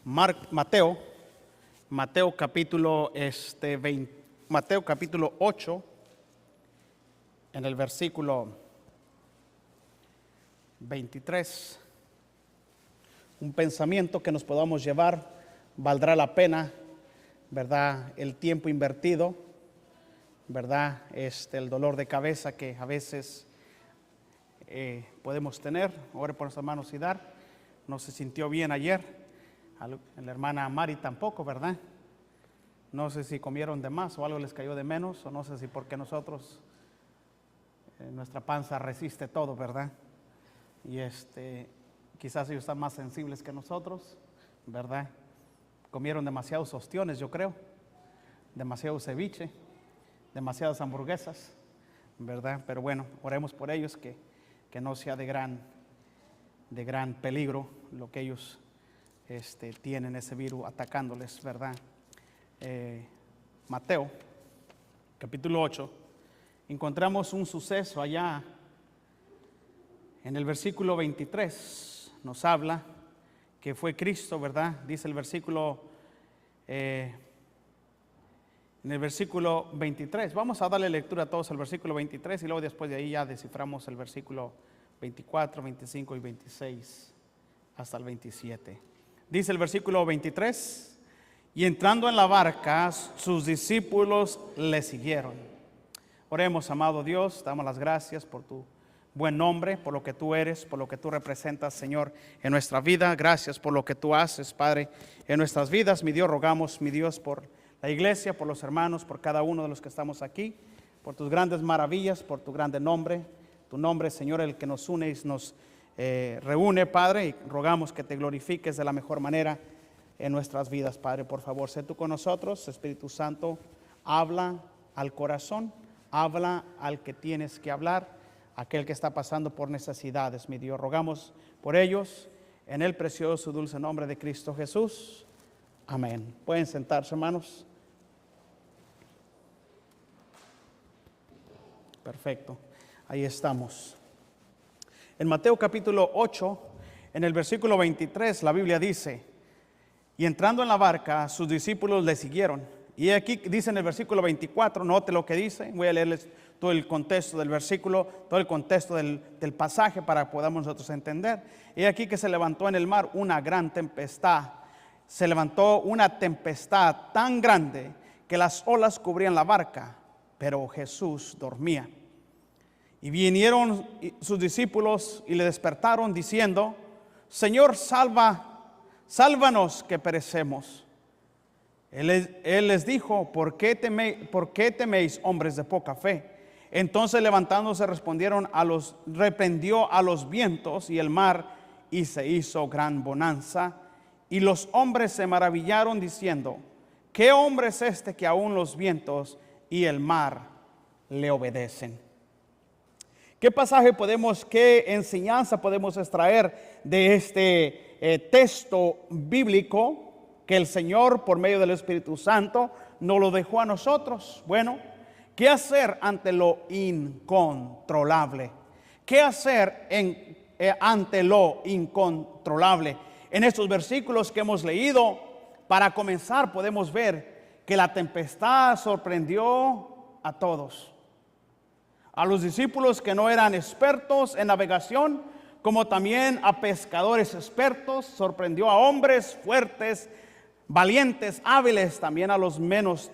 Mateo capítulo 8, en el versículo 23. Un pensamiento que nos podamos llevar, valdrá la pena, ¿verdad? El tiempo invertido, ¿verdad? El dolor de cabeza que a veces podemos tener. Ore por nuestros hermanos y dar. No se sintió bien ayer. La hermana Mari tampoco, ¿verdad? No sé si comieron de más o algo les cayó de menos, o no sé si porque nosotros, nuestra panza resiste todo, ¿verdad? Y quizás ellos están más sensibles que nosotros, ¿verdad? Comieron demasiados ostiones, yo creo, demasiado ceviche, demasiadas hamburguesas, ¿verdad? Pero bueno, oremos por ellos, que no sea de gran peligro lo que ellos tienen, ese virus atacándoles, ¿verdad? Mateo, capítulo 8, encontramos un suceso allá en el versículo 23. Nos habla que fue Cristo, ¿verdad? Dice el versículo, en el versículo 23. Vamos a darle lectura a todos al versículo 23 y luego después de ahí ya desciframos el versículo 24, 25 y 26 hasta el 27. Dice el versículo 23: y entrando en la barca, sus discípulos le siguieron. Oremos, amado Dios, damos las gracias por tu buen nombre, por lo que tú eres, por lo que tú representas, Señor, en nuestra vida. Gracias por lo que tú haces, Padre, en nuestras vidas. Mi Dios, rogamos, mi Dios, por la iglesia, por los hermanos, por cada uno de los que estamos aquí, por tus grandes maravillas, por tu grande nombre. Tu nombre, Señor, el que nos une y nos reúne, Padre, y rogamos que te glorifiques de la mejor manera en nuestras vidas, Padre. Por favor, sé tú con nosotros. Espíritu Santo, habla al corazón, habla al que tienes que hablar, aquel que está pasando por necesidades, mi Dios. Rogamos por ellos en el precioso y dulce nombre de Cristo Jesús. Amén. Pueden sentarse, hermanos. Perfecto. Ahí estamos. En Mateo capítulo 8, en el versículo 23, la Biblia dice: y entrando en la barca, sus discípulos le siguieron. Y aquí dice en el versículo 24, note lo que dice. Voy a leerles todo el contexto del versículo, todo el contexto del pasaje para que podamos nosotros entender. Y aquí que se levantó en el mar una gran tempestad. Se levantó una tempestad tan grande que las olas cubrían la barca, pero Jesús dormía. Y vinieron sus discípulos y le despertaron diciendo: Señor, sálvanos que perecemos. Él les dijo: ¿por qué teméis, hombres de poca fe? Entonces levantándose reprendió a los vientos y el mar, y se hizo gran bonanza. Y los hombres se maravillaron diciendo: ¿qué hombre es este que aún los vientos y el mar le obedecen? ¿Qué pasaje qué enseñanza podemos extraer de este texto bíblico que el Señor, por medio del Espíritu Santo, nos lo dejó a nosotros? Bueno, ¿qué hacer ante lo incontrolable? ¿Qué hacer ante lo incontrolable? En estos versículos que hemos leído, para comenzar, podemos ver que la tempestad sorprendió a todos. A los discípulos que no eran expertos en navegación, como también a pescadores expertos. Sorprendió a hombres fuertes, valientes, hábiles, también a los menos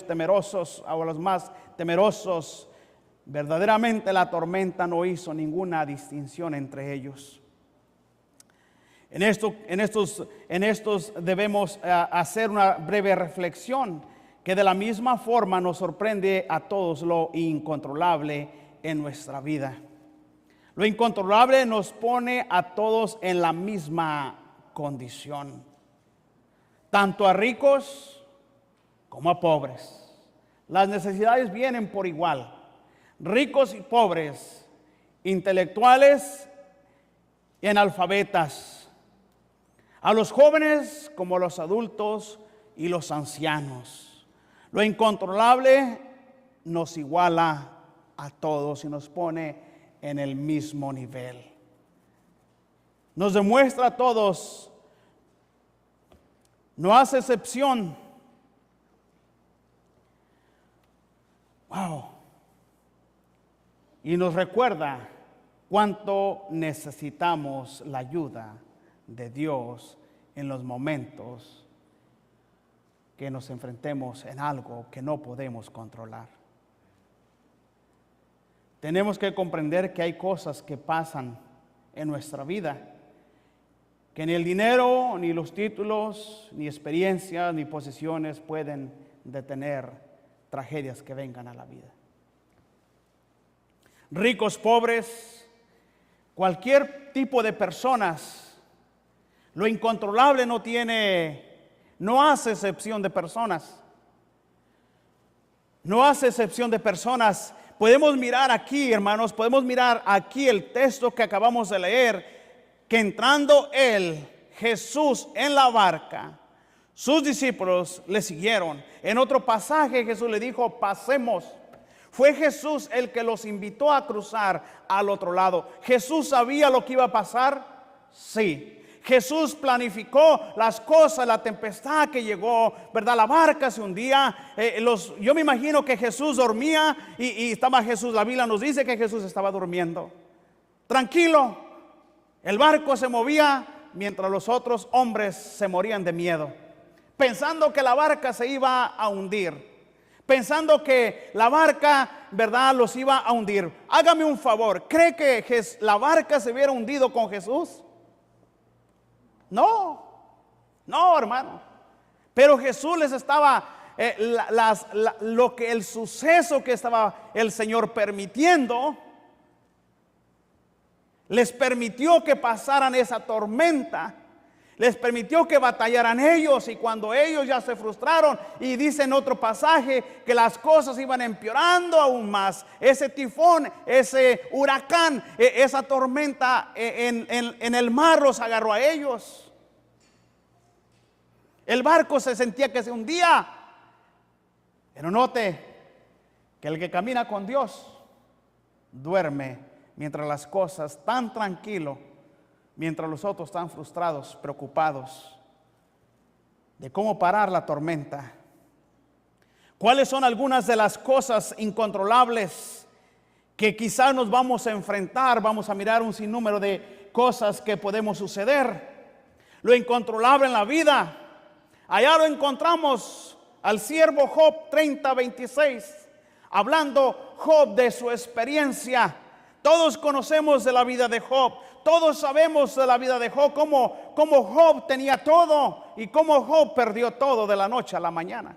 temerosos, a los más temerosos. Verdaderamente la tormenta no hizo ninguna distinción entre ellos. En estos debemos hacer una breve reflexión, que de la misma forma nos sorprende a todos lo incontrolable en nuestra vida. Lo incontrolable nos pone a todos en la misma condición, tanto a ricos como a pobres. Las necesidades vienen por igual, ricos y pobres, intelectuales y analfabetas, a los jóvenes como a los adultos y los ancianos. Lo incontrolable nos iguala a todos y nos pone en el mismo nivel. Nos demuestra a todos No hace excepción. Wow. Y nos recuerda cuánto necesitamos la ayuda de Dios en los momentos que nos enfrentemos en algo que no podemos controlar. Tenemos que comprender que hay cosas que pasan en nuestra vida que ni el dinero, ni los títulos, ni experiencias, ni posesiones pueden detener tragedias que vengan a la vida. Ricos, pobres, cualquier tipo de personas, lo incontrolable no hace excepción de personas. No hace excepción de personas. Podemos mirar aquí, hermanos, podemos mirar aquí el texto que acabamos de leer, que entrando Jesús en la barca, sus discípulos le siguieron. En otro pasaje Jesús le dijo, pasemos. Fue Jesús el que los invitó a cruzar al otro lado. ¿Jesús sabía lo que iba a pasar? Sí. Jesús planificó las cosas, la tempestad que llegó, ¿verdad? La barca se hundía. Yo me imagino que Jesús dormía y estaba Jesús. La Biblia nos dice que Jesús estaba durmiendo. Tranquilo. El barco se movía mientras los otros hombres se morían de miedo, pensando que la barca se iba a hundir, pensando que la barca, ¿verdad?, los iba a hundir. Hágame un favor, ¿cree que la barca se hubiera hundido con Jesús? No, hermano. Pero Jesús les estaba, el suceso que estaba el Señor permitiendo, les permitió que pasaran esa tormenta, les permitió que batallaran ellos, y cuando ellos ya se frustraron, y dice en otro pasaje que las cosas iban empeorando aún más, ese tifón, ese huracán, esa tormenta en el mar los agarró a ellos. El barco se sentía que se hundía, pero note que el que camina con Dios duerme mientras las cosas están tranquilos, mientras los otros están frustrados, preocupados de cómo parar la tormenta. ¿Cuáles son algunas de las cosas incontrolables que quizás nos vamos a enfrentar? Vamos a mirar un sinnúmero de cosas que podemos suceder. Lo incontrolable en la vida. Allá lo encontramos al siervo Job 30:26, hablando Job de su experiencia. Todos conocemos de la vida de Job, todos sabemos de la vida de Job, cómo Job tenía todo y cómo Job perdió todo de la noche a la mañana.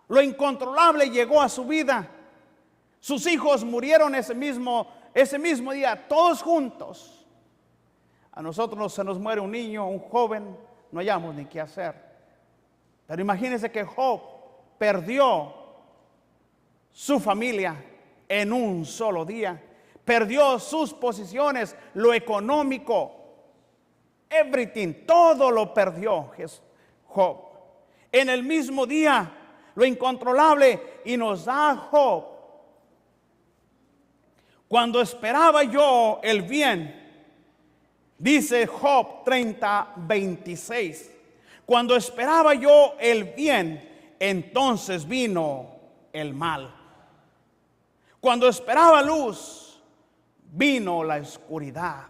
Lo incontrolable llegó a su vida. Sus hijos murieron ese mismo día, todos juntos. A nosotros se nos muere un niño, un joven, no hallamos ni qué hacer. Pero imagínense que Job perdió su familia en un solo día. Perdió sus posiciones, lo económico, everything, todo lo perdió Job. En el mismo día, lo incontrolable, y nos da Job. Cuando esperaba yo el bien, dice Job 30:26, cuando esperaba yo el bien, entonces vino el mal. Cuando esperaba luz, vino la oscuridad.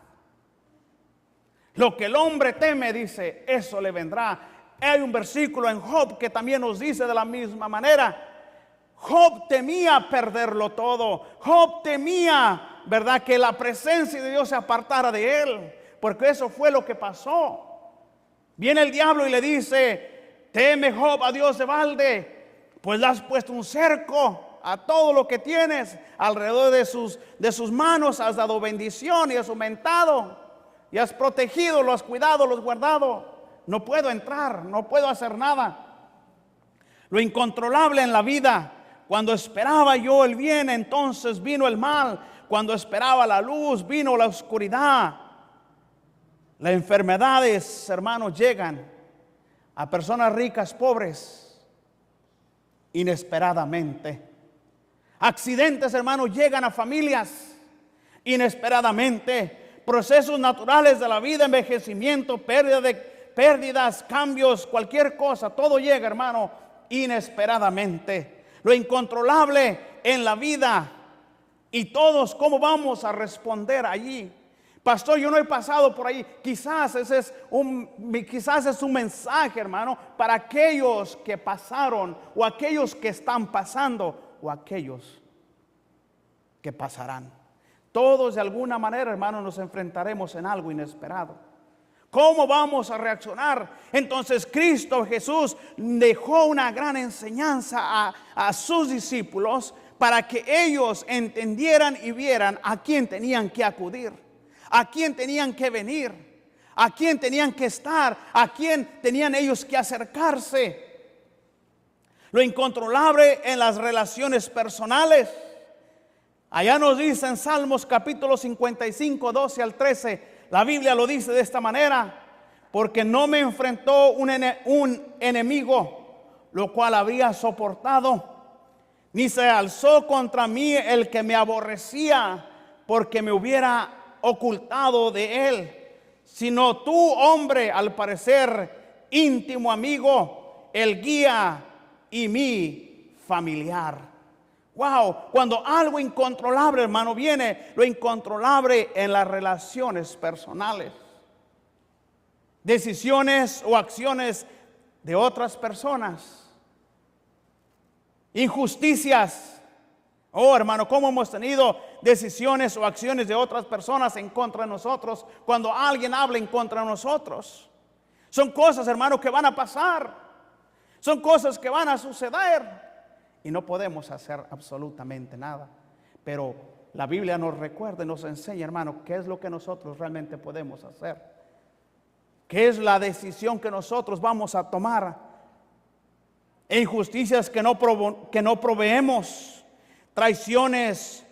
Lo que el hombre teme, dice, eso le vendrá. Hay un versículo en Job que también nos dice de la misma manera. Job temía perderlo todo. Job temía, ¿verdad?, que la presencia de Dios se apartara de él, porque eso fue lo que pasó. Viene el diablo y le dice, teme Job a Dios de balde, pues le has puesto un cerco a todo lo que tienes alrededor de sus manos, has dado bendición y has aumentado, y has protegido, lo has cuidado, lo has guardado. No puedo entrar, no puedo hacer nada. Lo incontrolable en la vida. Cuando esperaba yo el bien, entonces vino el mal. Cuando esperaba la luz, vino la oscuridad. Las enfermedades, hermanos, llegan a personas ricas, pobres, inesperadamente. Accidentes, hermanos, llegan a familias inesperadamente. Procesos naturales de la vida, envejecimiento, pérdida de pérdidas, cambios, cualquier cosa, todo llega, hermano, inesperadamente. Lo incontrolable en la vida. Y todos, ¿cómo vamos a responder allí? Pastor, yo no he pasado por ahí. Quizás es un mensaje, hermano, para aquellos que pasaron, o aquellos que están pasando, o aquellos que pasarán. Todos de alguna manera, hermano, nos enfrentaremos en algo inesperado. ¿Cómo vamos a reaccionar? Entonces Cristo Jesús dejó una gran enseñanza a sus discípulos para que ellos entendieran y vieran a quién tenían que acudir, a quién tenían que venir, a quién tenían que estar, a quién tenían ellos que acercarse. Lo incontrolable en las relaciones personales. Allá nos dice en Salmos capítulo 55, 12 al 13, la Biblia lo dice de esta manera: porque no me enfrentó un enemigo, lo cual habría soportado, ni se alzó contra mí el que me aborrecía, porque me hubiera ocultado de él, sino tú, hombre, al parecer íntimo amigo, el guía y mi familiar. Wow, cuando algo incontrolable, hermano, viene, lo incontrolable en las relaciones personales, decisiones o acciones de otras personas, injusticias. Oh, hermano, cómo hemos tenido decisiones o acciones de otras personas en contra de nosotros, cuando alguien habla en contra de nosotros. Son cosas, hermano, que van a pasar, son cosas que van a suceder. Y no podemos hacer absolutamente nada. Pero la Biblia nos recuerda y nos enseña, hermano, qué es lo que nosotros realmente podemos hacer. ¿Qué es la decisión que nosotros vamos a tomar? Injusticias que no proveemos, traiciones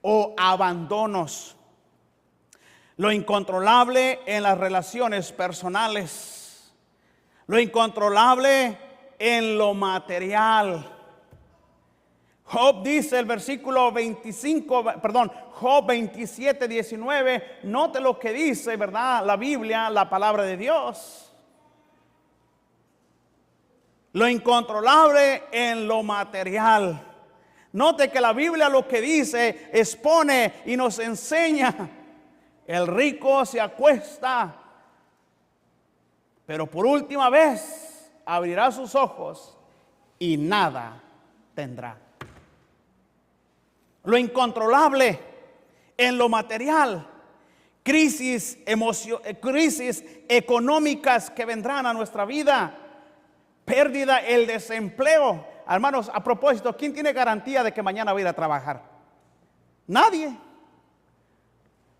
o abandonos. Lo incontrolable en las relaciones personales. Lo incontrolable en lo material. Job dice el versículo 27, 19, note lo que dice, ¿verdad? La Biblia, la palabra de Dios. Lo incontrolable en lo material. Note que la Biblia lo que dice, expone y nos enseña. El rico se acuesta, pero por última vez abrirá sus ojos y nada tendrá. Lo incontrolable en lo material, crisis económicas que vendrán a nuestra vida, pérdida, el desempleo. Hermanos, a propósito, ¿quién tiene garantía de que mañana va a ir a trabajar? Nadie.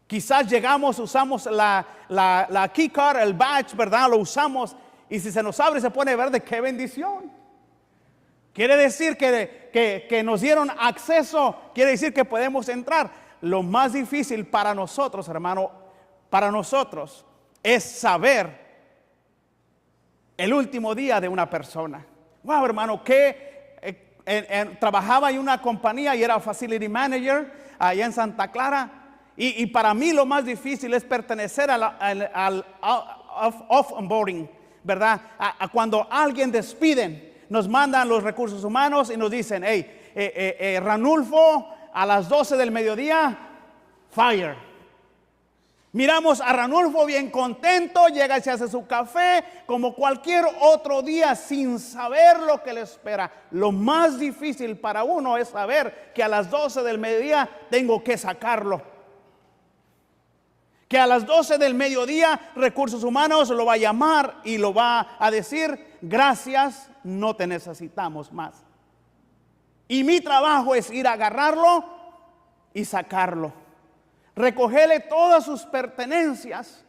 Quizás llegamos, usamos la key card, el badge, ¿verdad? Lo usamos y si se nos abre se pone verde, ¡qué bendición! Quiere decir que nos dieron acceso, quiere decir que podemos entrar. Lo más difícil para nosotros, hermano, para nosotros es saber el último día de una persona. Wow, hermano, que trabajaba en una compañía y era facility manager allá en Santa Clara. Y para mí lo más difícil es pertenecer al off-onboarding, ¿verdad? A cuando alguien despiden. Nos mandan los recursos humanos y nos dicen, hey, Ranulfo, a las 12 del mediodía, fire. Miramos a Ranulfo bien contento, llega y se hace su café, como cualquier otro día, sin saber lo que le espera. Lo más difícil para uno es saber que a las 12 del mediodía tengo que sacarlo. Que a las 12 del mediodía recursos humanos lo va a llamar y lo va a decir, gracias, no te necesitamos más. Y mi trabajo es ir a agarrarlo y sacarlo. Recogerle todas sus pertenencias.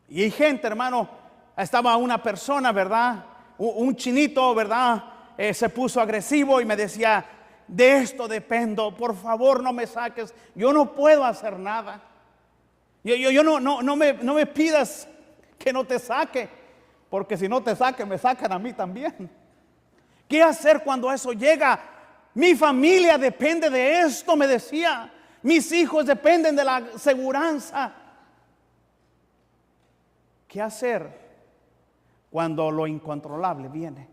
Y hay gente, hermano, estaba una persona, ¿verdad? Un chinito, ¿verdad? Se puso agresivo y me decía, de esto dependo, por favor no me saques, yo no puedo hacer nada. Yo no me pidas que no te saque, porque si no te saque, me sacan a mí también. ¿Qué hacer cuando eso llega? Mi familia depende de esto, me decía. Mis hijos dependen de la seguranza. ¿qué hacer cuando lo incontrolable viene?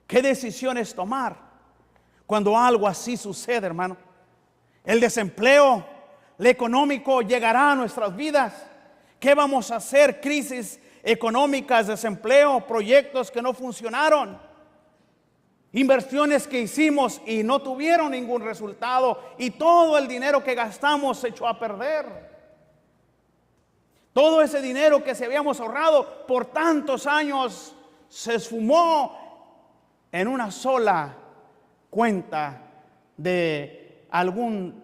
¿Qué decisiones tomar cuando algo así sucede, hermano? El desempleo, lo económico llegará a nuestras vidas. ¿Qué vamos a hacer? Crisis económicas, desempleo, proyectos que no funcionaron, inversiones que hicimos y no tuvieron ningún resultado, y todo el dinero que gastamos se echó a perder. Todo ese dinero que se habíamos ahorrado por tantos años se esfumó en una sola cuenta de algún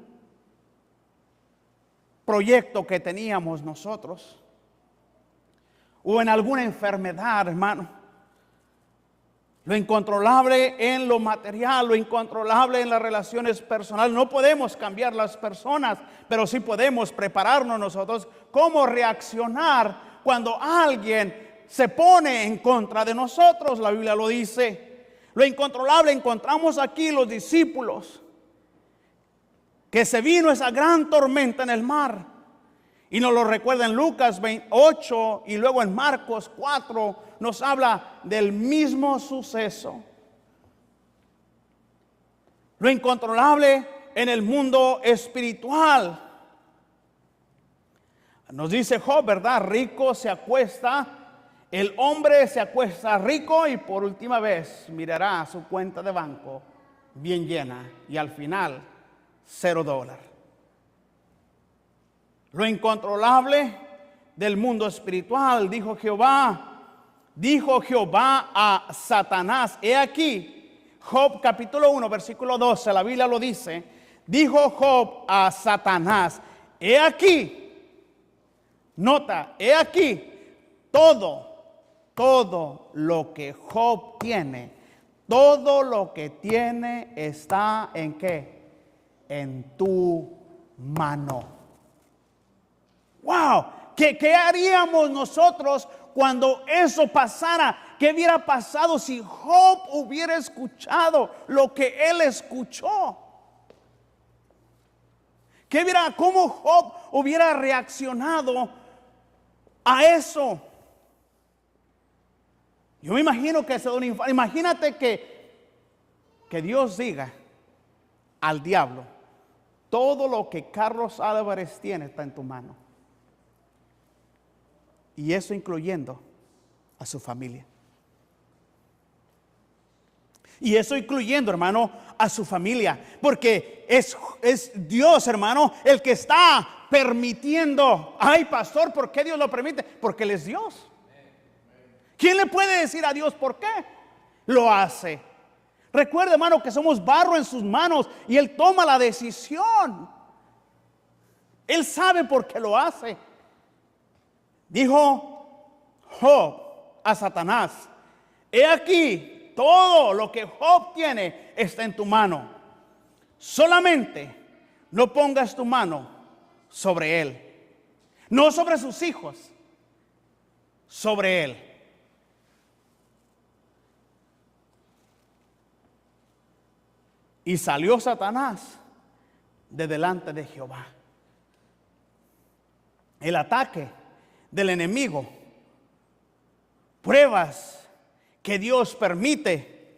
proyecto que teníamos nosotros, o en alguna enfermedad, hermano. Lo incontrolable en lo material, lo incontrolable en las relaciones personales. No podemos cambiar las personas, pero sí podemos prepararnos nosotros cómo reaccionar cuando alguien se pone en contra de nosotros. La Biblia lo dice. Lo incontrolable encontramos aquí los discípulos, que se vino esa gran tormenta en el mar. Y nos lo recuerda en Lucas 28 y luego en Marcos 4 nos habla del mismo suceso. Lo incontrolable en el mundo espiritual. Nos dice Job, ¿verdad? Rico se acuesta, el hombre se acuesta rico y por última vez mirará su cuenta de banco bien llena y al final $0. Lo incontrolable del mundo espiritual, dijo Jehová a Satanás. He aquí, Job capítulo 1, versículo 12, la Biblia lo dice. Dijo Job a Satanás, he aquí, nota, he aquí, todo lo que Job tiene, todo lo que tiene está ¿en qué? En tu mano. ¡Wow! ¿Qué haríamos nosotros cuando eso pasara? ¿Qué hubiera pasado si Job hubiera escuchado lo que él escuchó? ¿Cómo Job hubiera reaccionado a eso? Yo me imagino que imagínate que Dios diga al diablo, todo lo que Carlos Álvarez tiene está en tu mano. Y eso incluyendo a su familia. Y eso incluyendo, hermano, a su familia. Porque es Dios, hermano, el que está permitiendo. Ay, pastor, ¿por qué Dios lo permite? Porque Él es Dios. ¿Quién le puede decir a Dios por qué lo hace? Recuerde, hermano, que somos barro en sus manos y Él toma la decisión. Él sabe por qué lo hace. Dijo Job a Satanás, he aquí, todo lo que Job tiene está en tu mano. Solamente no pongas tu mano sobre él. No sobre sus hijos, sobre él. Y salió Satanás de delante de Jehová. El ataque del enemigo, pruebas que Dios permite,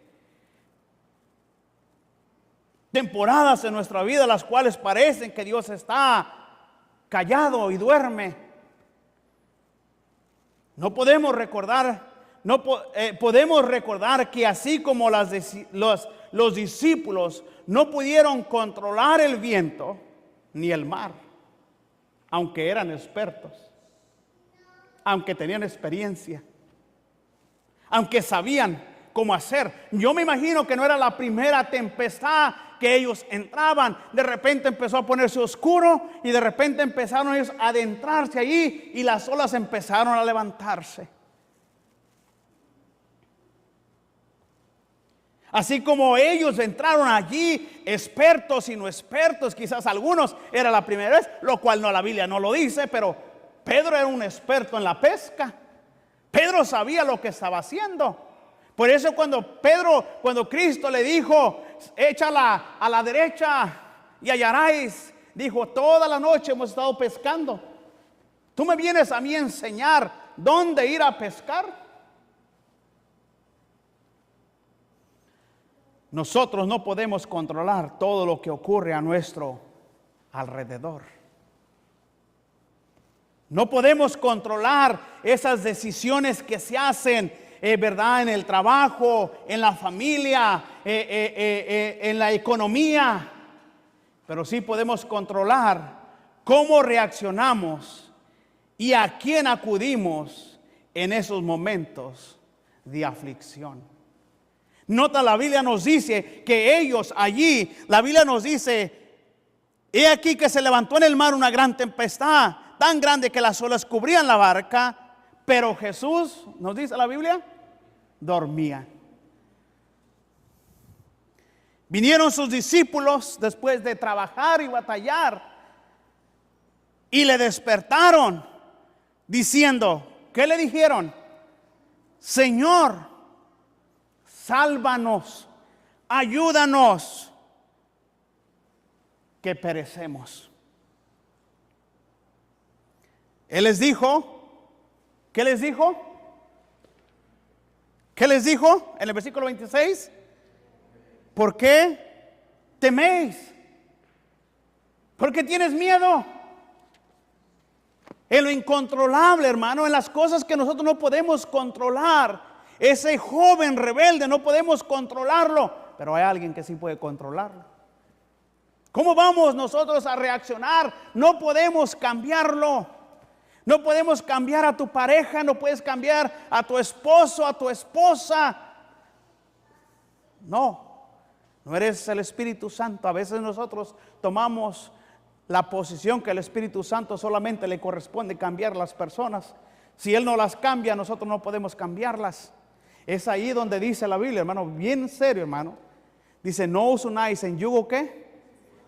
temporadas en nuestra vida las cuales parecen que Dios está callado y duerme. No podemos recordar, podemos recordar que así como los discípulos no pudieron controlar el viento ni el mar, aunque eran expertos, aunque tenían experiencia, aunque sabían cómo hacer. Yo me imagino que no era la primera tempestad que ellos entraban. De repente empezó a ponerse oscuro y de repente empezaron ellos a adentrarse allí y las olas empezaron a levantarse. Así como ellos entraron allí, expertos y no expertos, quizás algunos era la primera vez, lo cual la Biblia no lo dice, pero Pedro era un experto en la pesca. Pedro sabía lo que estaba haciendo. Por eso cuando Cristo le dijo, échala a la derecha y hallaréis, dijo, toda la noche hemos estado pescando ¿Tú me vienes a mí a enseñar dónde ir a pescar? Nosotros no podemos controlar todo lo que ocurre a nuestro alrededor. No podemos controlar esas decisiones que se hacen, ¿verdad? En el trabajo, en la familia, en la economía. Pero sí podemos controlar cómo reaccionamos y a quién acudimos en esos momentos de aflicción. Nota, la Biblia nos dice que ellos allí, la Biblia nos dice, he aquí que se levantó en el mar una gran tempestad, tan grande que las olas cubrían la barca, pero Jesús, nos dice la Biblia, dormía. Vinieron sus discípulos después de trabajar y batallar y le despertaron diciendo, ¿qué le dijeron? Señor, sálvanos, ayúdanos, que perecemos. Él les dijo, ¿qué les dijo? ¿Qué les dijo en el versículo 26? ¿Por qué teméis? ¿Por qué tienes miedo? En lo incontrolable, hermano, en las cosas que nosotros no podemos controlar. Ese joven rebelde no podemos controlarlo, pero hay alguien que sí puede controlarlo. ¿Cómo vamos nosotros a reaccionar? No podemos cambiarlo. No podemos cambiar a tu pareja, no puedes cambiar a tu esposo, a tu esposa. No eres el Espíritu Santo. A veces nosotros tomamos la posición que el Espíritu Santo solamente le corresponde cambiar las personas. Si Él no las cambia, nosotros no podemos cambiarlas. Es ahí donde dice la Biblia, hermano, bien serio, hermano. Dice, no os unáis en yugo, ¿qué?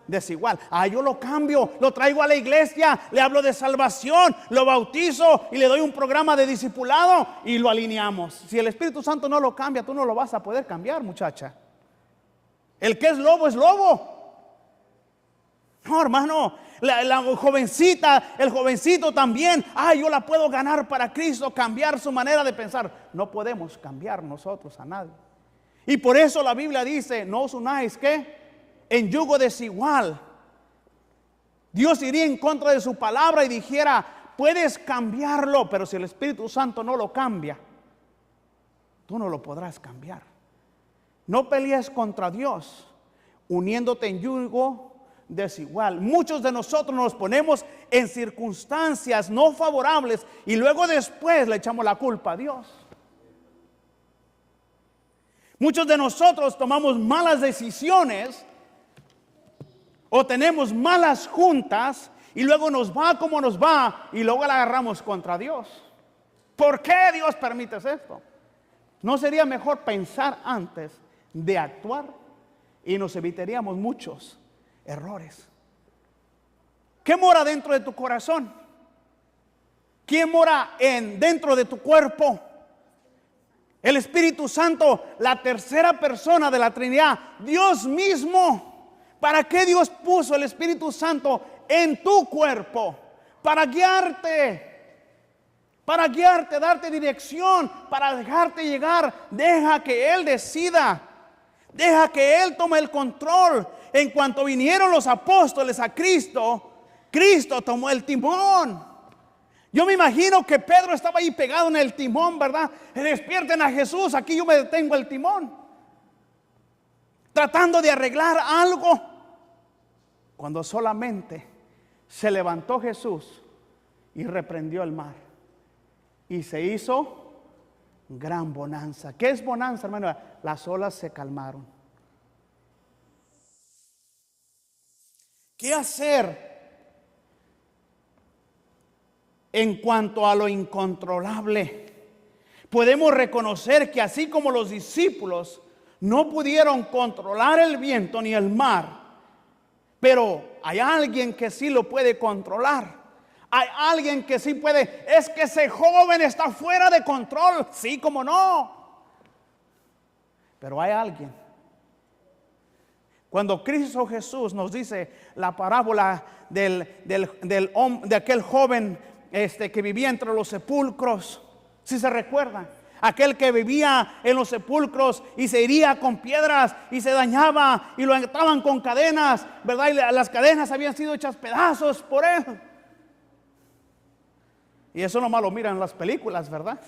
Desigual. Yo lo cambio, lo traigo a la iglesia, le hablo de salvación, lo bautizo y le doy un programa de discipulado y lo alineamos. Si el Espíritu Santo no lo cambia, tú no lo vas a poder cambiar, muchacha. El que es lobo es lobo. No, hermano, la jovencita, el jovencito también, yo la puedo ganar para Cristo, cambiar su manera de pensar. No podemos cambiar nosotros a nadie. Y por eso la Biblia dice, no os unáis, ¿qué? En yugo desigual. Dios iría en contra de su palabra y dijera, puedes cambiarlo, pero si el Espíritu Santo no lo cambia, tú no lo podrás cambiar. No pelees contra Dios uniéndote en yugo desigual. Muchos de nosotros nos ponemos en circunstancias no favorables y luego después le echamos la culpa a Dios. Muchos de nosotros tomamos malas decisiones o tenemos malas juntas y luego nos va como nos va y luego la agarramos contra Dios. ¿Por qué Dios permite esto? ¿No sería mejor pensar antes de actuar y nos evitaríamos muchos errores? ¿Qué mora dentro de tu corazón? ¿Quién mora dentro de tu cuerpo? El Espíritu Santo, la tercera persona de la Trinidad, Dios mismo. ¿Para qué Dios puso el Espíritu Santo en tu cuerpo? Para guiarte, darte dirección, para dejarte llegar. Deja que Él decida, deja que Él tome el control. En cuanto vinieron los apóstoles a Cristo, Cristo tomó el timón. Yo me imagino que Pedro estaba ahí pegado en el timón, ¿verdad? Despierten a Jesús, aquí yo me detengo el timón, tratando de arreglar algo, cuando solamente se levantó Jesús y reprendió el mar y se hizo gran bonanza. ¿Qué es bonanza, hermano? Las olas se calmaron. ¿Qué hacer en cuanto a lo incontrolable? Podemos reconocer que así como los discípulos no pudieron controlar el viento ni el mar, pero hay alguien que sí lo puede controlar. Hay alguien que sí puede. Es que ese joven está fuera de control. Sí, como no. Pero hay alguien. Cuando Cristo Jesús nos dice la parábola de aquel joven que vivía entre los sepulcros, si se recuerdan. Aquel que vivía en los sepulcros y se hería con piedras y se dañaba y lo ataban con cadenas, ¿verdad? Y las cadenas habían sido hechas pedazos por él. Y eso nomás lo miran en las películas, ¿verdad?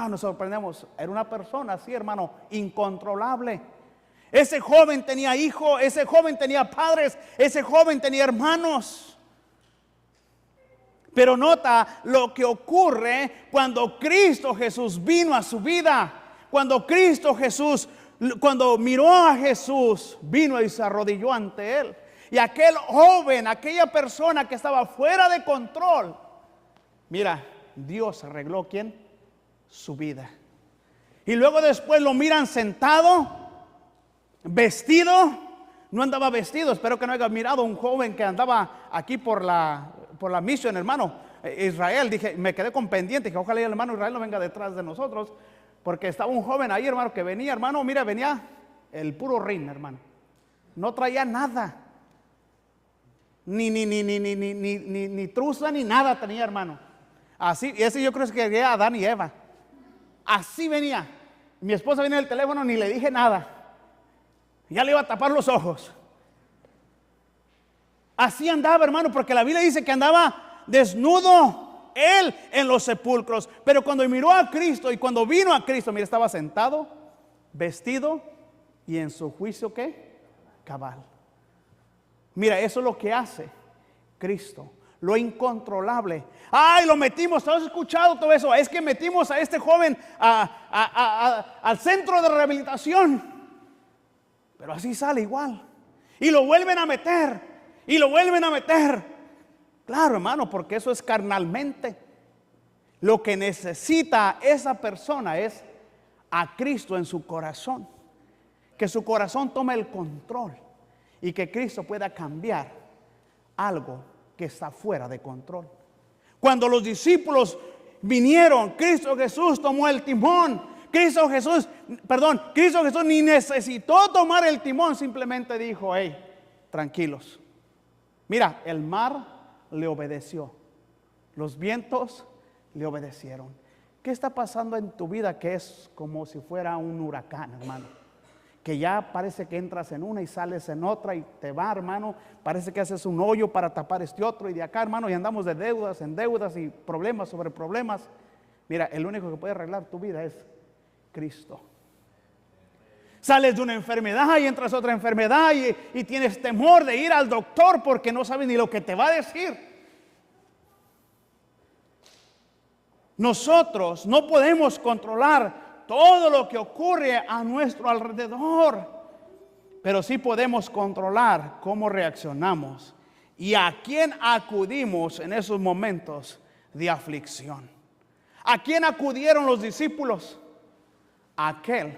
Nos sorprendemos. Era una persona así, hermano, incontrolable. Ese joven tenía hijos, ese joven tenía padres, ese joven tenía hermanos. Pero nota lo que ocurre cuando Cristo Jesús vino a su vida. Cuando miró a Jesús, vino y se arrodilló ante él. Y aquel joven, aquella persona que estaba fuera de control, mira, Dios arregló ¿quién? Su vida. Y luego después lo miran sentado, vestido. No andaba vestido, espero que no haya mirado un joven que andaba aquí por la misión, hermano Israel. Dije, me quedé con pendiente, que ojalá el hermano Israel no venga detrás de nosotros, porque estaba un joven ahí, hermano, que venía, hermano, mira, venía el puro rin, hermano. No traía nada, ni truza, ni nada tenía, hermano. Así, y ese yo creo que era Adán y Eva. Así venía. Mi esposa viene del teléfono, ni le dije nada. Ya le iba a tapar los ojos. Así andaba, hermano, porque la Biblia dice que andaba desnudo él en los sepulcros. Pero cuando miró a Cristo y cuando vino a Cristo, mira, estaba sentado, vestido y en su juicio, ¿qué? Cabal. Mira, eso es lo que hace Cristo. Lo incontrolable. Lo metimos, ¿tú has escuchado todo eso? Es que metimos a este joven al centro de rehabilitación. Pero así sale igual. Y lo vuelven a meter. Y lo vuelven a meter. Claro, hermano, porque eso es carnalmente. Lo que necesita esa persona es a Cristo en su corazón. Que su corazón tome el control. Y que Cristo pueda cambiar algo que está fuera de control. Cuando los discípulos vinieron, Cristo Jesús tomó el timón. Cristo Jesús ni necesitó tomar el timón, simplemente dijo, hey, tranquilos. Mira, el mar le obedeció. Los vientos le obedecieron. ¿Qué está pasando en tu vida que es como si fuera un huracán, hermano? Que ya parece que entras en una y sales en otra y te va, hermano. Parece que haces un hoyo para tapar este otro y de acá, hermano, y andamos de deudas en deudas y problemas sobre problemas. Mira, el único que puede arreglar tu vida es Cristo. Sales de una enfermedad y entras a otra enfermedad y tienes temor de ir al doctor porque no sabes ni lo que te va a decir. Nosotros no podemos controlar todo lo que ocurre a nuestro alrededor, pero sí podemos controlar cómo reaccionamos y a quién acudimos en esos momentos de aflicción. ¿A quién acudieron los discípulos? A aquel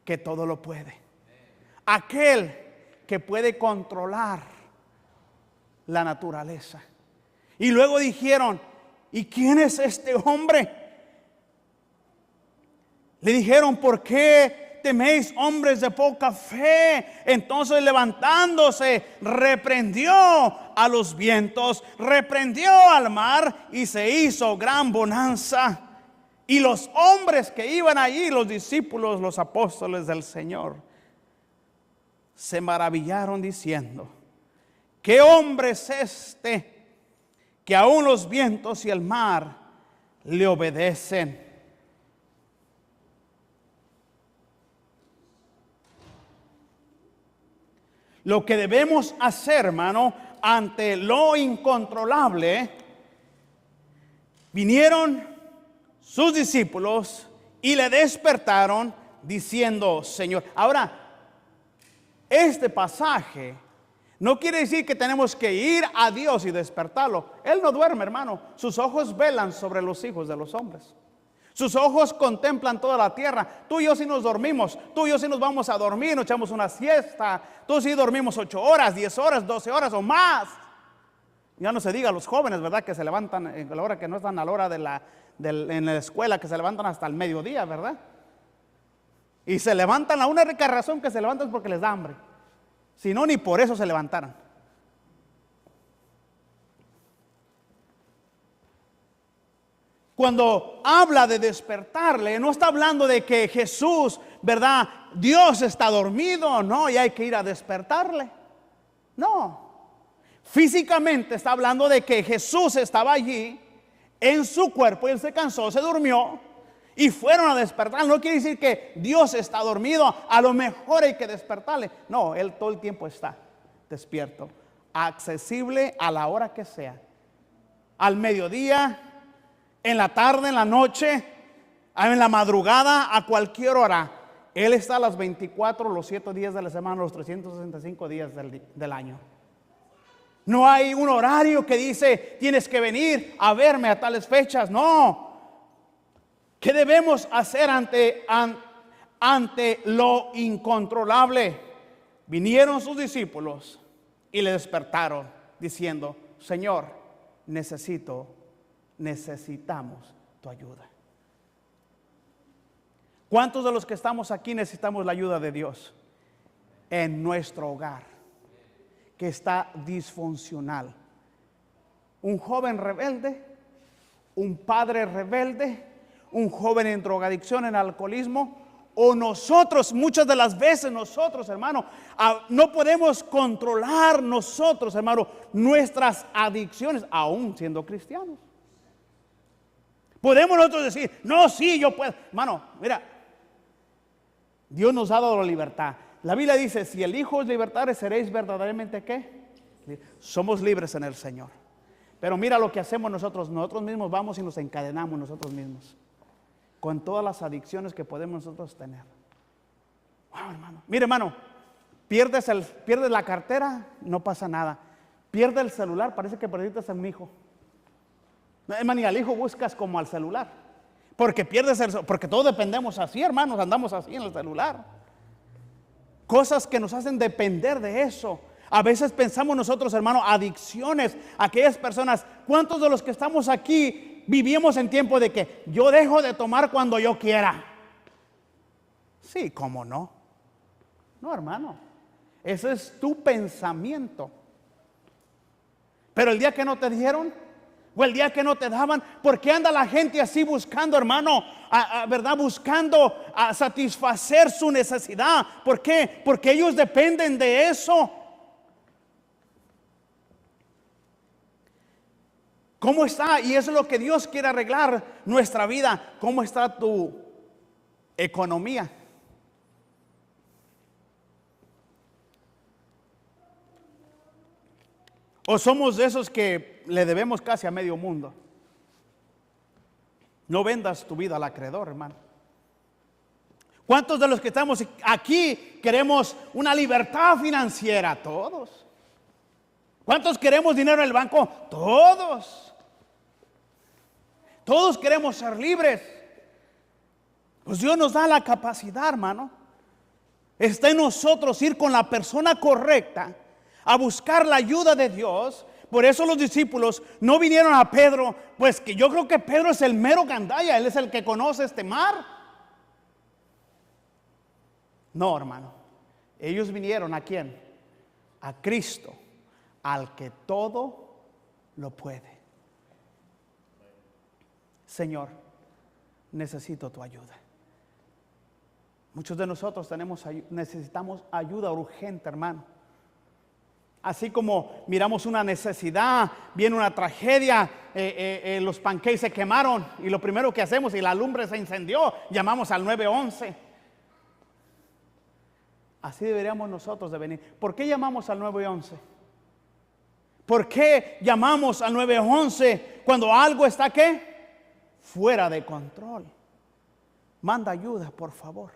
que todo lo puede, aquel que puede controlar la naturaleza. Y luego dijeron, ¿y quién es este hombre? Le dijeron, ¿por qué teméis, hombres de poca fe? Entonces, levantándose, reprendió a los vientos, reprendió al mar y se hizo gran bonanza. Y los hombres que iban allí, los discípulos, los apóstoles del Señor, se maravillaron diciendo, ¿qué hombre es este que aún los vientos y el mar le obedecen? Lo que debemos hacer, hermano, ante lo incontrolable, vinieron sus discípulos y le despertaron diciendo, Señor. Ahora, este pasaje no quiere decir que tenemos que ir a Dios y despertarlo. Él no duerme, hermano. Sus ojos velan sobre los hijos de los hombres. Sus ojos contemplan toda la tierra. Tú y yo sí nos dormimos. Tú y yo sí nos vamos a dormir, nos echamos una siesta. Tú sí dormimos 8 horas, 10 horas, 12 horas o más. Ya no se diga a los jóvenes, ¿verdad? Que se levantan a la hora que no están a la hora en la escuela, que se levantan hasta el mediodía, ¿verdad? Y se levantan, la única razón que se levantan es porque les da hambre. Si no, ni por eso se levantaran. Cuando habla de despertarle, no está hablando de que Jesús, ¿verdad? Dios está dormido, no, y hay que ir a despertarle. No. Físicamente está hablando de que Jesús estaba allí en su cuerpo y él se cansó, se durmió y fueron a despertar. No quiere decir que Dios está dormido, a lo mejor hay que despertarle. No, él todo el tiempo está despierto, accesible a la hora que sea, al mediodía, en la tarde, en la noche, en la madrugada, a cualquier hora. Él está a las 24, los 7 días de la semana, los 365 días del año. No hay un horario que dice tienes que venir a verme a tales fechas. No. ¿Qué debemos hacer ante lo incontrolable? Vinieron sus discípulos y le despertaron diciendo: Señor, necesitamos tu ayuda. ¿Cuántos de los que estamos aquí necesitamos la ayuda de Dios en nuestro hogar, que está disfuncional? Un joven rebelde, un padre rebelde, un joven en drogadicción, en alcoholismo, o nosotros, muchas de las veces nosotros, hermano, no podemos controlar nosotros, hermano, nuestras adicciones, aún siendo cristianos. Podemos nosotros decir: no, sí, yo puedo. Hermano, mira, Dios nos ha dado la libertad. La Biblia dice: si el Hijo os libertare, seréis verdaderamente ¿qué? Somos libres en el Señor. Pero mira lo que hacemos nosotros. Nosotros mismos vamos y nos encadenamos nosotros mismos con todas las adicciones que podemos nosotros tener. Wow, hermano. Mire, hermano, pierdes la cartera, no pasa nada. Pierde el celular, parece que perdiste a un hijo. Hermano, y al hijo buscas como al celular, porque porque todos dependemos así, hermanos, andamos así en el celular. Cosas que nos hacen depender de eso. A veces pensamos nosotros, hermano, adicciones. Aquellas personas, ¿cuántos de los que estamos aquí vivimos en tiempo de que yo dejo de tomar cuando yo quiera? Sí, ¿cómo no? No, hermano, ese es tu pensamiento. Pero el día que no te dieron, o el día que no te daban, ¿por qué anda la gente así buscando, hermano, verdad, buscando satisfacer su necesidad? ¿Por qué? Porque ellos dependen de eso. ¿Cómo está? Y eso es lo que Dios quiere arreglar nuestra vida. ¿Cómo está tu economía? ¿O somos de esos que le debemos casi a medio mundo? No vendas tu vida al acreedor, hermano. ¿Cuántos de los que estamos aquí queremos una libertad financiera? Todos. ¿Cuántos queremos dinero en el banco? Todos. Todos queremos ser libres. Pues Dios nos da la capacidad, hermano. Está en nosotros ir con la persona correcta a buscar la ayuda de Dios. Por eso los discípulos no vinieron a Pedro, pues que yo creo que Pedro es el mero gandaya, él es el que conoce este mar. No, hermano. Ellos vinieron ¿a quién? A Cristo, al que todo lo puede. Señor, necesito tu ayuda. Muchos de nosotros necesitamos ayuda urgente, hermano. Así como miramos una necesidad, viene una tragedia, los pancakes se quemaron y lo primero que hacemos, y la lumbre se incendió, llamamos al 911. Así deberíamos nosotros de venir. ¿Por qué llamamos al 911? ¿Por qué llamamos al 911 cuando algo está ¿qué? Fuera de control? Manda ayuda, por favor.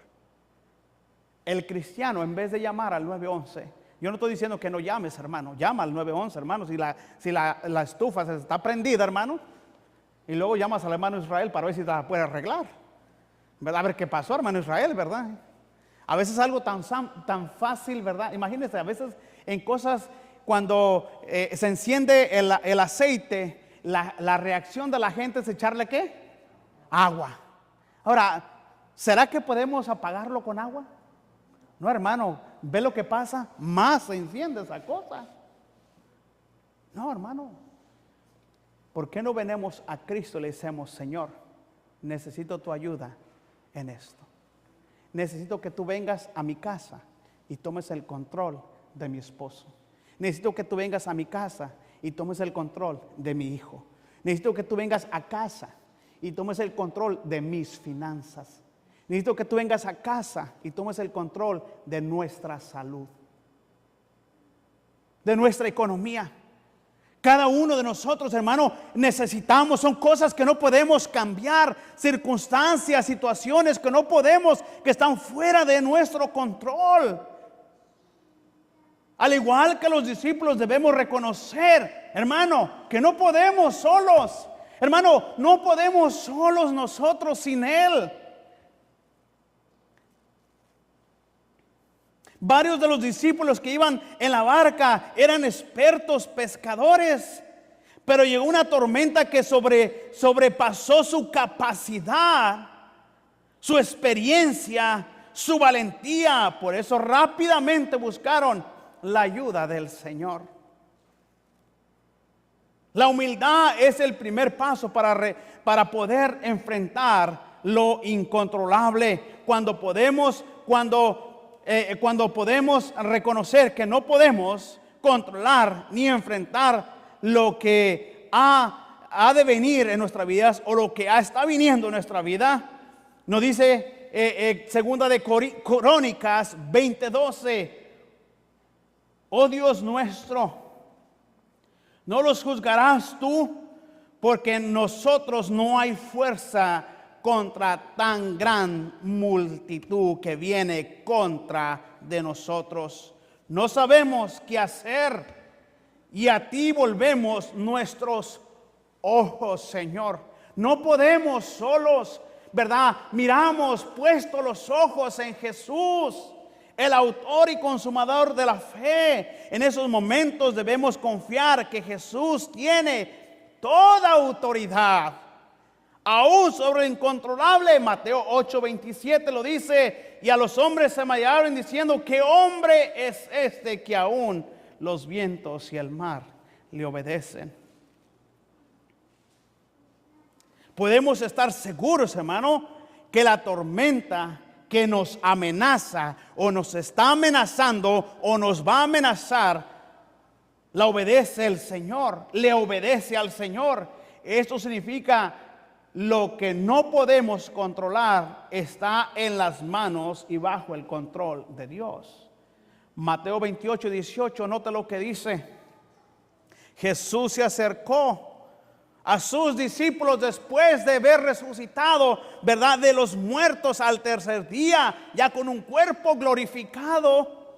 El cristiano, en vez de llamar al 911, yo no estoy diciendo que no llames, hermano. Llama al 911, hermano. Si la estufa se está prendida, hermano, y luego llamas al hermano Israel para ver si la puede arreglar, ¿verdad? A ver qué pasó, hermano Israel, ¿verdad? A veces algo tan fácil, ¿verdad? Imagínense, a veces en cosas cuando se enciende el aceite, la reacción de la gente es echarle ¿qué? Agua. Ahora, ¿será que podemos apagarlo con agua? No, hermano, ve lo que pasa, más se enciende esa cosa. No, hermano. ¿por qué no venimos a Cristo y le decimos, Señor, necesito tu ayuda en esto? Necesito que tú vengas a mi casa y tomes el control de mi esposo. Necesito que tú vengas a mi casa y tomes el control de mi hijo. Necesito que tú vengas a casa y tomes el control de mis finanzas. Necesito que tú vengas a casa y tomes el control de nuestra salud, de nuestra economía. Cada uno de nosotros, hermano, necesitamos, son cosas que no podemos cambiar, circunstancias, situaciones que no podemos, que están fuera de nuestro control. Al igual que los discípulos debemos reconocer, hermano, que no podemos solos. Hermano, no podemos solos nosotros sin Él. Varios de los discípulos que iban en la barca eran expertos pescadores, pero llegó una tormenta que sobrepasó su capacidad, su experiencia, su valentía. Por eso rápidamente buscaron la ayuda del Señor. La humildad es el primer paso para poder enfrentar lo incontrolable. Cuando podemos reconocer que no podemos controlar ni enfrentar lo que ha de venir en nuestras vidas o lo que está viniendo en nuestra vida, nos dice segunda de Crónicas 20:12, oh Dios nuestro, no los juzgarás tú, porque en nosotros no hay fuerza contra tan gran multitud que viene contra de nosotros. No sabemos qué hacer y a ti volvemos nuestros ojos, Señor. No podemos solos, ¿verdad? Miramos puestos los ojos en Jesús, el autor y consumador de la fe. En esos momentos debemos confiar que Jesús tiene toda autoridad, aún sobre lo incontrolable. Mateo 8:27 lo dice, y a los hombres se maravillaron diciendo, ¿qué hombre es este que aún los vientos y el mar le obedecen? Podemos estar seguros, hermano, que la tormenta que nos amenaza o nos está amenazando o nos va a amenazar, la obedece el Señor, le obedece al Señor. Esto significa lo que no podemos controlar está en las manos y bajo el control de Dios. Mateo 28:18, nota lo que dice. Jesús se acercó a sus discípulos después de haber resucitado, ¿verdad?, de los muertos al tercer día, ya con un cuerpo glorificado.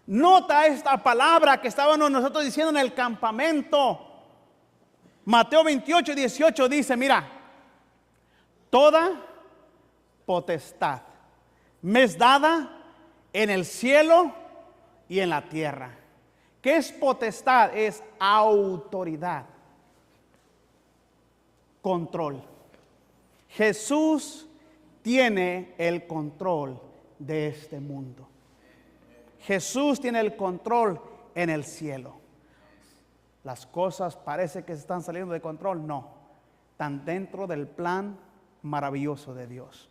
Nota esta palabra que estábamos nosotros diciendo en el campamento. Mateo 28:18 dice, mira, toda potestad me es dada en el cielo y en la tierra. ¿Qué es potestad? Es autoridad, control. Jesús tiene el control de este mundo. Jesús tiene el control en el cielo. Las cosas parece que se están saliendo de control. No, están dentro del plan maravilloso de Dios.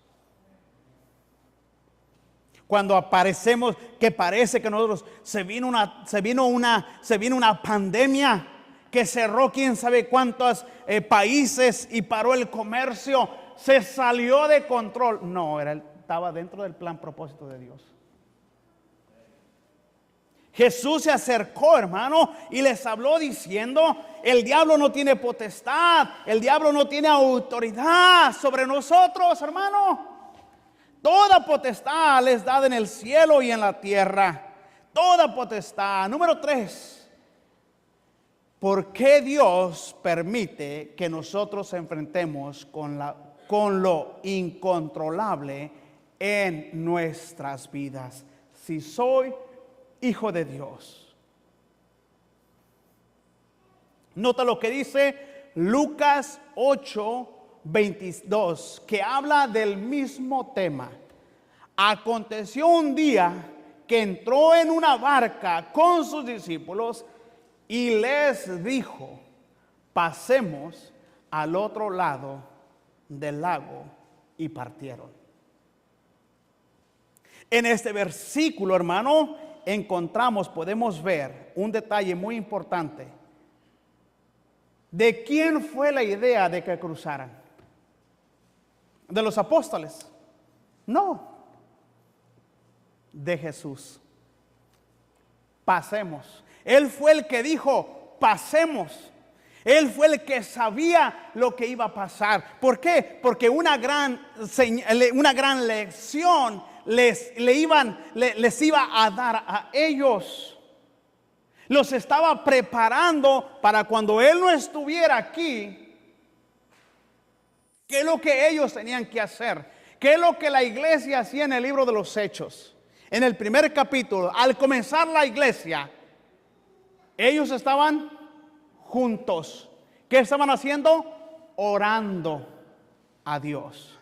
Cuando aparecemos, que parece que nosotros se vino una pandemia que cerró quién sabe cuántos países y paró el comercio, se salió de control. No, estaba dentro del plan propósito de Dios. Jesús se acercó, hermano, y les habló diciendo, el diablo no tiene potestad, el diablo no tiene autoridad sobre nosotros, hermano. Toda potestad les da en el cielo y en la tierra. Toda potestad. Número 3. ¿Por qué Dios permite que nosotros enfrentemos con lo incontrolable en nuestras vidas? Si soy hijo de Dios. Nota lo que dice Lucas 8:22, que habla del mismo tema. Aconteció un día que entró en una barca con sus discípulos y les dijo, pasemos al otro lado del lago, y partieron. En este versículo, hermano, podemos ver un detalle muy importante. ¿De quién fue la idea de que cruzaran? ¿De los apóstoles? No, de Jesús. Pasemos. Él fue el que dijo, pasemos. Él fue el que sabía lo que iba a pasar. ¿Por qué? Porque una gran lección les iba a dar a ellos. Los estaba preparando para cuando Él no estuviera aquí. ¿Qué es lo que ellos tenían que hacer? ¿Qué es lo que la iglesia hacía en el libro de los Hechos? En el primer capítulo, al comenzar la iglesia, ellos estaban juntos. ¿Qué estaban haciendo? Orando a Dios.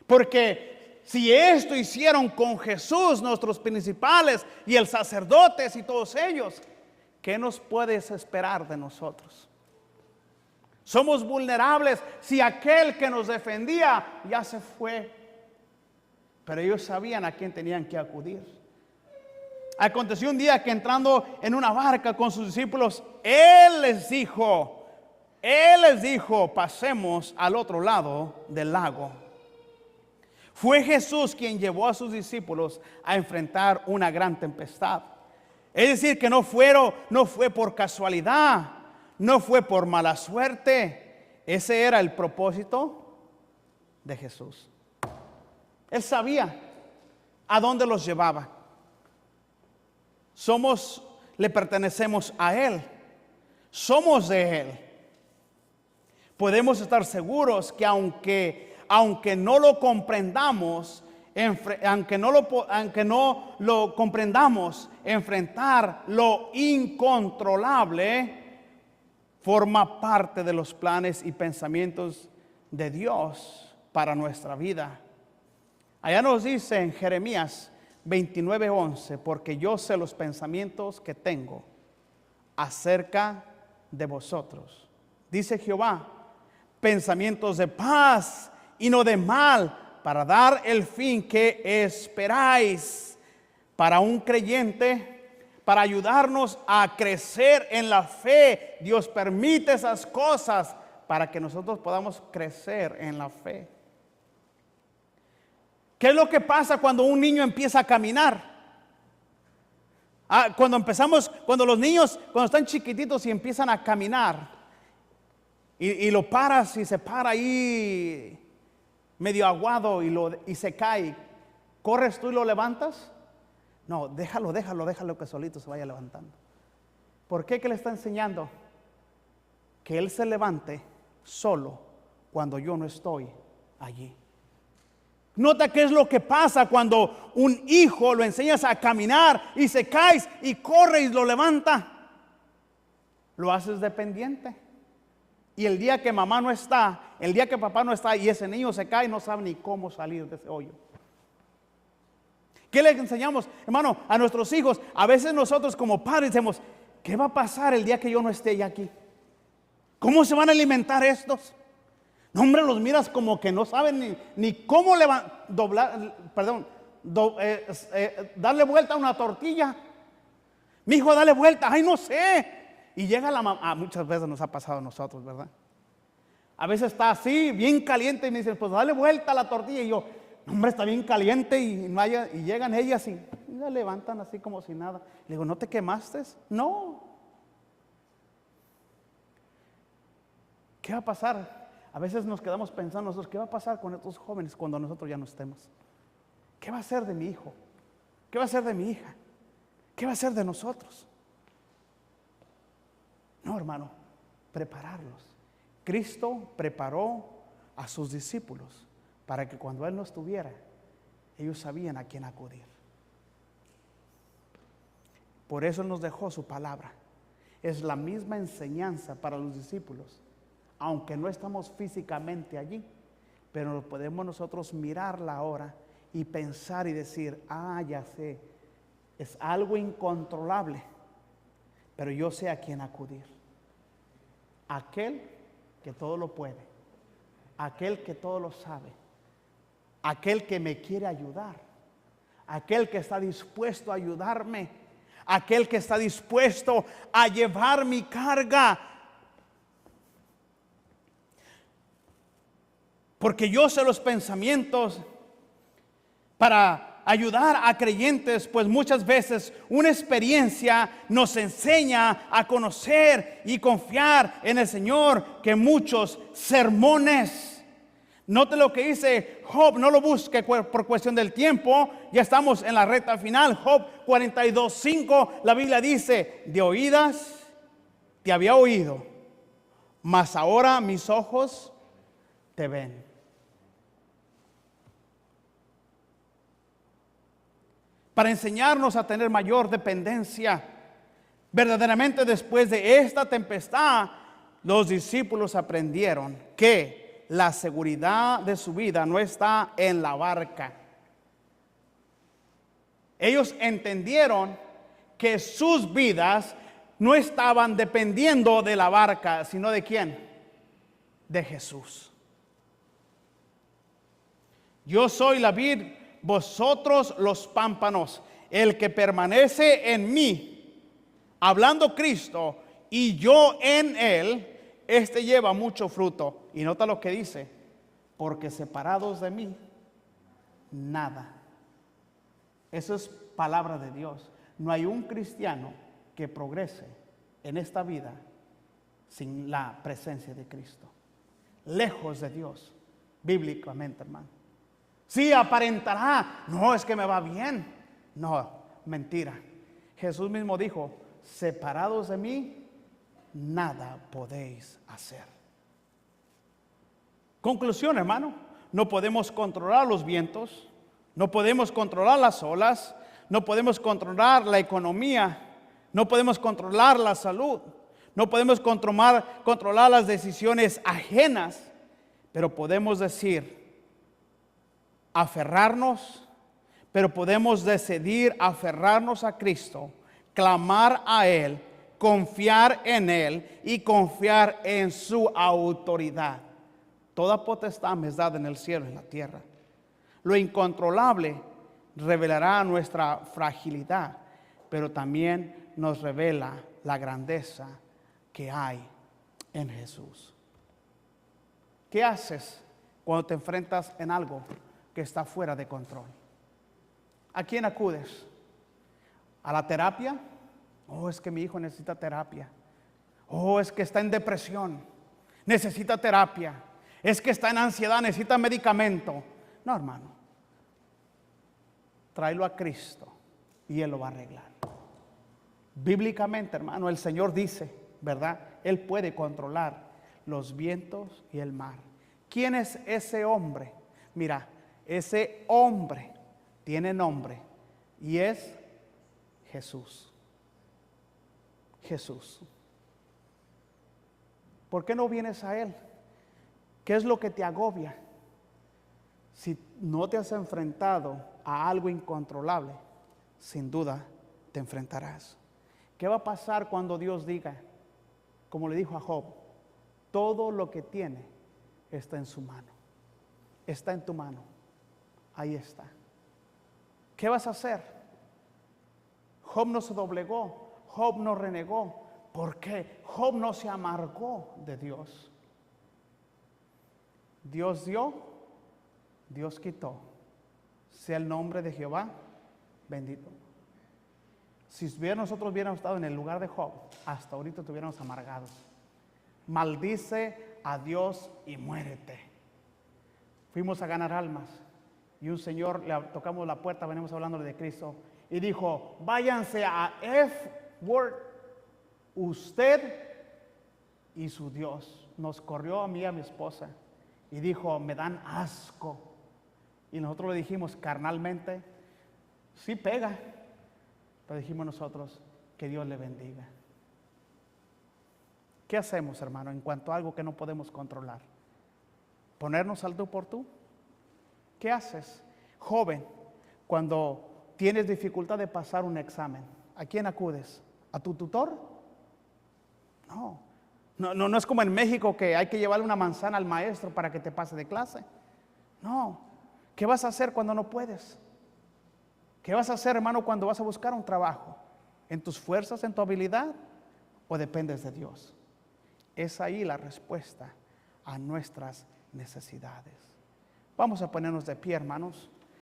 Porque si esto hicieron con Jesús, nuestros principales y el sacerdotes y todos ellos, ¿qué nos puedes esperar de nosotros? Somos vulnerables si aquel que nos defendía ya se fue. Pero ellos sabían a quién tenían que acudir. Aconteció un día que entrando en una barca con sus discípulos, Él les dijo, pasemos al otro lado del lago. Fue Jesús quien llevó a sus discípulos a enfrentar una gran tempestad. Es decir, que no fue por casualidad, no fue por mala suerte. Ese era el propósito de Jesús. Él sabía a dónde los llevaba. Le pertenecemos a Él. Somos de Él. Podemos estar seguros que aunque no lo comprendamos, enfrentar lo incontrolable forma parte de los planes y pensamientos de Dios para nuestra vida. Allá nos dice en Jeremías 29:11, porque yo sé los pensamientos que tengo acerca de vosotros, dice Jehová, pensamientos de paz y no de mal, para dar el fin que esperáis. Para un creyente, para ayudarnos a crecer en la fe, Dios permite esas cosas para que nosotros podamos crecer en la fe. ¿Qué es lo que pasa cuando un niño empieza a caminar? Cuando los niños, cuando están chiquititos y empiezan a caminar, y lo paras y se para ahí medio aguado y se cae, ¿corres tú y lo levantas? No, déjalo que solito se vaya levantando. ¿Por qué? ¿Qué le está enseñando? Que él se levante solo cuando yo no estoy allí. Nota qué es lo que pasa cuando un hijo lo enseñas a caminar y se cae y corre y lo levanta. Lo haces dependiente. Y el día que mamá no está, el día que papá no está y ese niño se cae, no sabe ni cómo salir de ese hoyo. ¿Qué le enseñamos, hermano, a nuestros hijos? A veces nosotros como padres decimos, ¿qué va a pasar el día que yo no esté ya aquí? ¿Cómo se van a alimentar estos? No, hombre, los miras como que no saben ni cómo darle vuelta a una tortilla. Mi hijo, dale vuelta. Ay, no sé. Y llega la mamá. Muchas veces nos ha pasado a nosotros, ¿verdad? A veces está así, bien caliente, y me dicen, pues dale vuelta a la tortilla. Y yo, no, hombre, está bien caliente. Y llegan ellas y la levantan así como si nada. Le digo, ¿no te quemaste? No. ¿Qué va a pasar? A veces nos quedamos pensando nosotros, ¿qué va a pasar con estos jóvenes cuando nosotros ya no estemos? ¿Qué va a ser de mi hijo? ¿Qué va a ser de mi hija? ¿Qué va a ser de nosotros? No, hermano, prepararlos. Cristo preparó a sus discípulos para que cuando Él no estuviera, ellos sabían a quién acudir. Por eso Él nos dejó su palabra. Es la misma enseñanza para los discípulos. Aunque no estamos físicamente allí, pero podemos nosotros mirarla ahora y pensar y decir, ya sé, es algo incontrolable, pero yo sé a quién acudir. aquel que todo lo puede, aquel que todo lo sabe, aquel que me quiere ayudar, aquel que está dispuesto a ayudarme, aquel que está dispuesto a llevar mi carga. Porque yo sé los pensamientos para ayudar a creyentes, pues muchas veces una experiencia nos enseña a conocer y confiar en el Señor que muchos sermones. Note lo que dice Job, no lo busque por cuestión del tiempo, ya estamos en la recta final. Job 42:5, la Biblia dice: de oídas te había oído, mas ahora mis ojos te ven. Para enseñarnos a tener mayor dependencia. Verdaderamente, después de esta tempestad, los discípulos aprendieron que la seguridad de su vida no está en la barca. Ellos entendieron que sus vidas no estaban dependiendo de la barca, sino ¿de quién? De Jesús. Yo soy la vid, vosotros los pámpanos. El que permanece en mí, hablando Cristo, y yo en él, este lleva mucho fruto. Y nota lo que dice: porque separados de mí, nada. Eso es palabra de Dios. No hay un cristiano que progrese en esta vida sin la presencia de Cristo. Lejos de Dios, bíblicamente, hermano. Sí, aparentará, no, es que me va bien. No, mentira. Jesús mismo dijo: separados de mí, nada podéis hacer. Conclusión, hermano: no podemos controlar los vientos, no podemos controlar las olas, no podemos controlar la economía, no podemos controlar la salud, no podemos controlar las decisiones ajenas, pero podemos aferrarnos, pero podemos decidir aferrarnos a Cristo, clamar a Él, confiar en Él y confiar en su autoridad. Toda potestad me es dada en el cielo y en la tierra. Lo incontrolable revelará nuestra fragilidad, pero también nos revela la grandeza que hay en Jesús. ¿Qué haces cuando te enfrentas en algo que está fuera de control? ¿A quién acudes? ¿A la terapia? Oh, es que mi hijo necesita terapia. Oh, es que está en depresión, necesita terapia. Es que está en ansiedad, necesita medicamento. No, hermano. Tráelo a Cristo y Él lo va a arreglar. Bíblicamente, hermano, el Señor dice, ¿verdad? Él puede controlar los vientos y el mar. ¿Quién es ese hombre? Mira, ese hombre tiene nombre y es Jesús. Jesús. ¿Por qué no vienes a Él? ¿Qué es lo que te agobia? Si no te has enfrentado a algo incontrolable, sin duda te enfrentarás. ¿Qué va a pasar cuando Dios diga, como le dijo a Job, todo lo que tiene está en su mano? Está en tu mano. Ahí está. ¿Qué vas a hacer? Job no se doblegó, Job no renegó. ¿Por qué? Job no se amargó de Dios. Dios dio, Dios quitó. Sea el nombre de Jehová bendito. Si nosotros hubiéramos estado en el lugar de Job, hasta ahorita estuviéramos amargados. Maldice a Dios y muérete. Fuimos a ganar almas y un señor, le tocamos la puerta, venimos hablándole de Cristo y dijo: váyanse a F-Word, usted y su Dios. Nos corrió a mí y a mi esposa y dijo: me dan asco. Y nosotros le dijimos carnalmente: sí pega. Pero dijimos nosotros: que Dios le bendiga. ¿Qué hacemos, hermano, en cuanto a algo que no podemos controlar? ¿Ponernos al tú por tú? ¿Qué haces, joven, cuando tienes dificultad de pasar un examen? ¿A quién acudes? ¿A tu tutor? No. No es como en México que hay que llevarle una manzana al maestro para que te pase de clase. No. ¿Qué vas a hacer cuando no puedes? ¿Qué vas a hacer, hermano, cuando vas a buscar un trabajo? ¿En tus fuerzas, en tu habilidad? ¿O dependes de Dios? Es ahí la respuesta a nuestras necesidades. Vamos a ponernos de pie, hermanos.